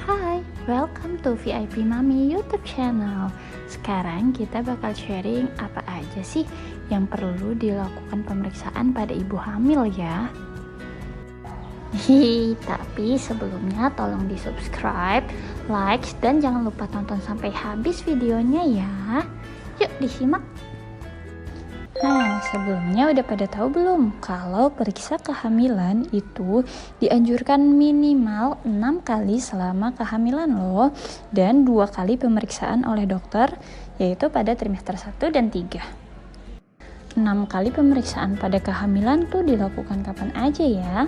Hai, welcome to VIP Mami YouTube channel. Sekarang kita bakal sharing apa aja sih yang perlu dilakukan pemeriksaan pada ibu hamil ya. Tapi sebelumnya tolong di subscribe, like, dan jangan lupa tonton sampai habis videonya ya. Yuk disimak. Nah, sebelumnya udah pada tahu belum kalau periksa kehamilan itu dianjurkan minimal 6 kali selama kehamilan loh, dan 2 kali pemeriksaan oleh dokter, yaitu pada trimester 1 dan 3. 6 kali pemeriksaan pada kehamilan tuh dilakukan kapan aja ya?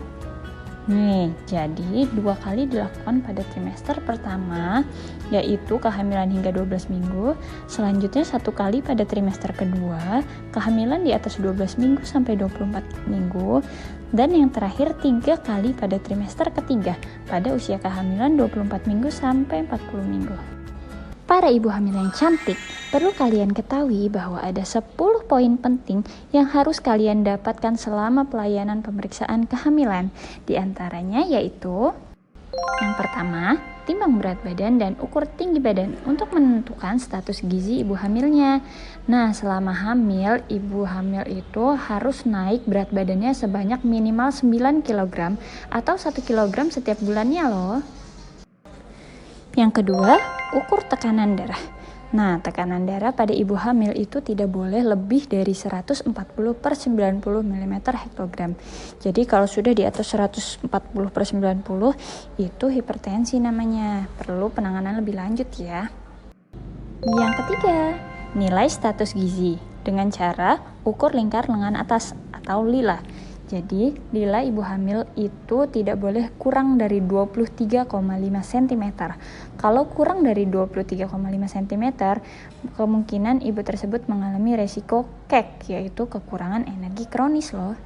Nih, jadi 2 kali dilakukan pada trimester pertama, yaitu kehamilan hingga 12 minggu. Selanjutnya 1 kali pada trimester kedua, kehamilan di atas 12 minggu sampai 24 minggu. Dan yang terakhir 3 kali pada trimester ketiga, pada usia kehamilan 24 minggu sampai 40 minggu. Para ibu hamil yang cantik, perlu kalian ketahui bahwa ada 10 poin penting yang harus kalian dapatkan selama pelayanan pemeriksaan kehamilan. Di antaranya yaitu: yang pertama, timbang berat badan dan ukur tinggi badan untuk menentukan status gizi ibu hamilnya. Nah, selama hamil, ibu hamil itu harus naik berat badannya sebanyak minimal 9 kg atau 1 kg setiap bulannya loh. Yang kedua, ukur tekanan darah. Nah, tekanan darah pada ibu hamil itu tidak boleh lebih dari 140/90 mm hektogram. Jadi kalau sudah di atas 140/90 itu hipertensi namanya. Perlu penanganan lebih lanjut ya. Yang ketiga, nilai status gizi dengan cara ukur lingkar lengan atas atau lila. Jadi, lila ibu hamil itu tidak boleh kurang dari 23,5 cm. Kalau kurang dari 23,5 cm, kemungkinan ibu tersebut mengalami resiko KEK, yaitu kekurangan energi kronis loh.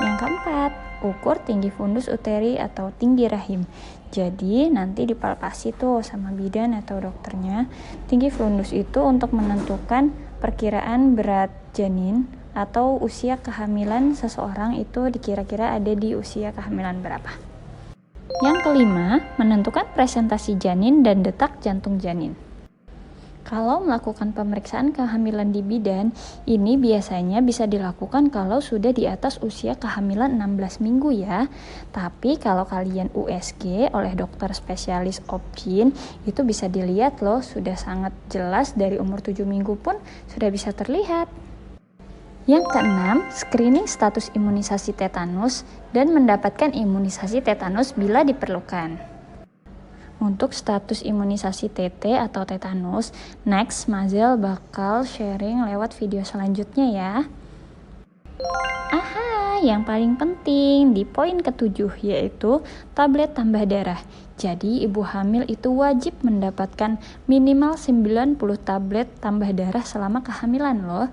Yang keempat, ukur tinggi fundus uteri atau tinggi rahim. Jadi, nanti dipalpasi tuh sama bidan atau dokternya. Tinggi fundus itu untuk menentukan perkiraan berat janin atau usia kehamilan seseorang itu dikira-kira ada di usia kehamilan berapa. Yang kelima, menentukan presentasi janin dan detak jantung janin. Kalau melakukan pemeriksaan kehamilan di bidan, ini biasanya bisa dilakukan kalau sudah di atas usia kehamilan 16 minggu ya. Tapi kalau kalian USG oleh dokter spesialis OB/GYN, itu bisa dilihat loh, sudah sangat jelas dari umur 7 minggu pun sudah bisa terlihat. Yang keenam, screening status imunisasi tetanus dan mendapatkan imunisasi tetanus bila diperlukan. Untuk status imunisasi TT atau tetanus, next Mazel bakal sharing lewat video selanjutnya ya. Yang paling penting di poin ke-7 yaitu tablet tambah darah. Jadi ibu hamil itu wajib mendapatkan minimal 90 tablet tambah darah selama kehamilan loh.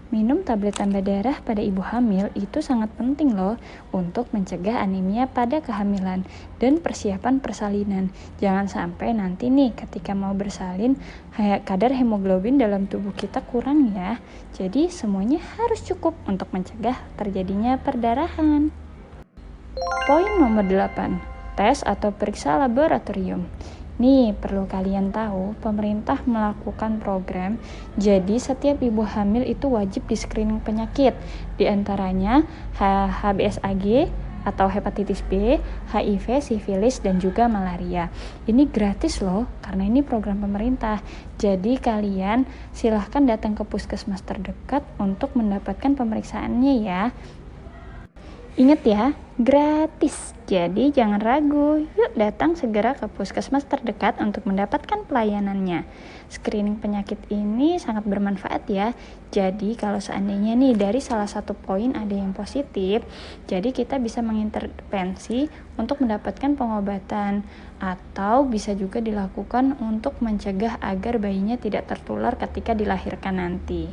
Minum tablet tambah darah pada ibu hamil itu sangat penting loh untuk mencegah anemia pada kehamilan dan persiapan persalinan. Jangan sampai nanti nih ketika mau bersalin kadar hemoglobin dalam tubuh kita kurang ya. Jadi semuanya harus cukup untuk mencegah terjadinya perdarahan. Poin nomor 8, tes atau periksa laboratorium. Nih, perlu kalian tahu, pemerintah melakukan program, jadi setiap ibu hamil itu wajib di screening penyakit, di antaranya HBsAg atau hepatitis B, HIV, sifilis, dan juga malaria. Ini gratis loh, karena ini program pemerintah. Jadi kalian silahkan datang ke puskesmas terdekat untuk mendapatkan pemeriksaannya ya. Ingat ya, gratis. Jadi jangan ragu, yuk datang segera ke puskesmas terdekat untuk mendapatkan pelayanannya. Screening penyakit ini sangat bermanfaat ya. Jadi kalau seandainya nih dari salah satu poin ada yang positif, jadi kita bisa mengintervensi untuk mendapatkan pengobatan, atau bisa juga dilakukan untuk mencegah agar bayinya tidak tertular ketika dilahirkan nanti.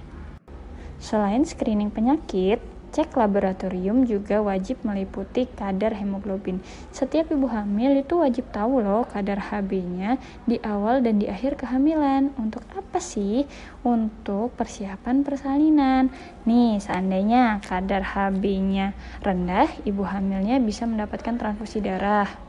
Selain screening penyakit, cek laboratorium juga wajib meliputi kadar hemoglobin. Setiap ibu hamil itu wajib tahu loh kadar Hb-nya di awal dan di akhir kehamilan. Untuk apa sih? Untuk persiapan persalinan. Nih, seandainya kadar Hb-nya rendah, ibu hamilnya bisa mendapatkan transfusi darah.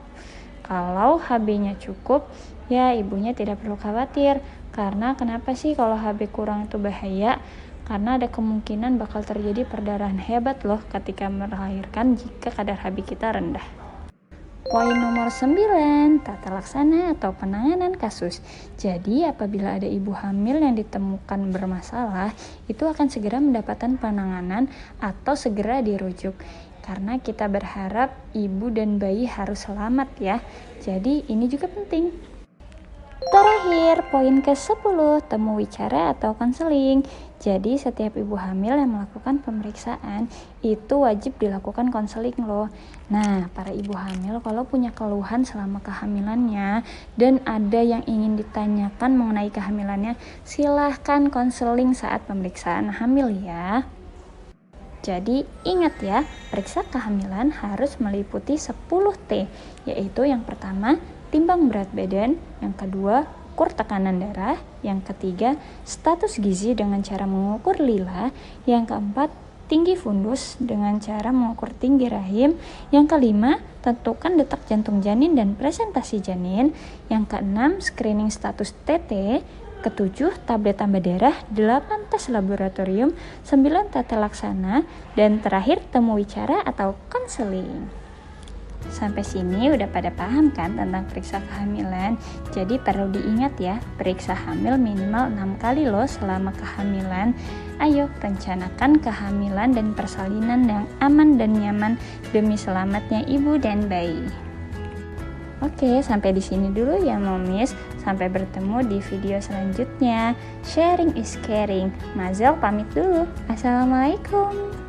Kalau HB-nya cukup, ya ibunya tidak perlu khawatir. Karena kenapa sih kalau HB kurang itu bahaya? Karena ada kemungkinan bakal terjadi perdarahan hebat loh ketika melahirkan jika kadar HB kita rendah. Poin nomor 9, tata laksana atau penanganan kasus. Jadi apabila ada ibu hamil yang ditemukan bermasalah, itu akan segera mendapatkan penanganan atau segera dirujuk. Karena kita berharap ibu dan bayi harus selamat ya. Jadi ini juga penting. Terakhir, poin ke-10, temu wicara atau konseling. Jadi setiap ibu hamil yang melakukan pemeriksaan itu wajib dilakukan konseling loh. Nah, para ibu hamil kalau punya keluhan selama kehamilannya dan ada yang ingin ditanyakan mengenai kehamilannya, silahkan konseling saat pemeriksaan hamil ya. Jadi ingat ya, periksa kehamilan harus meliputi 10T, yaitu yang pertama, timbang berat badan, yang kedua, ukur tekanan darah, yang ketiga, status gizi dengan cara mengukur lila, yang keempat, tinggi fundus dengan cara mengukur tinggi rahim, yang kelima, tentukan detak jantung janin dan presentasi janin, yang keenam, screening status TT, ketujuh, tablet tambah darah, 8 tes laboratorium, 9 tata laksana, dan terakhir temu wicara atau konseling. Sampai sini udah pada paham kan tentang periksa kehamilan? Jadi perlu diingat ya, periksa hamil minimal 6 kali loh selama kehamilan. Ayo rencanakan kehamilan dan persalinan yang aman dan nyaman demi selamatnya ibu dan bayi. Oke, sampai di sini dulu ya Momis. Sampai bertemu di video selanjutnya. Sharing is caring. Mazel pamit dulu. Assalamualaikum.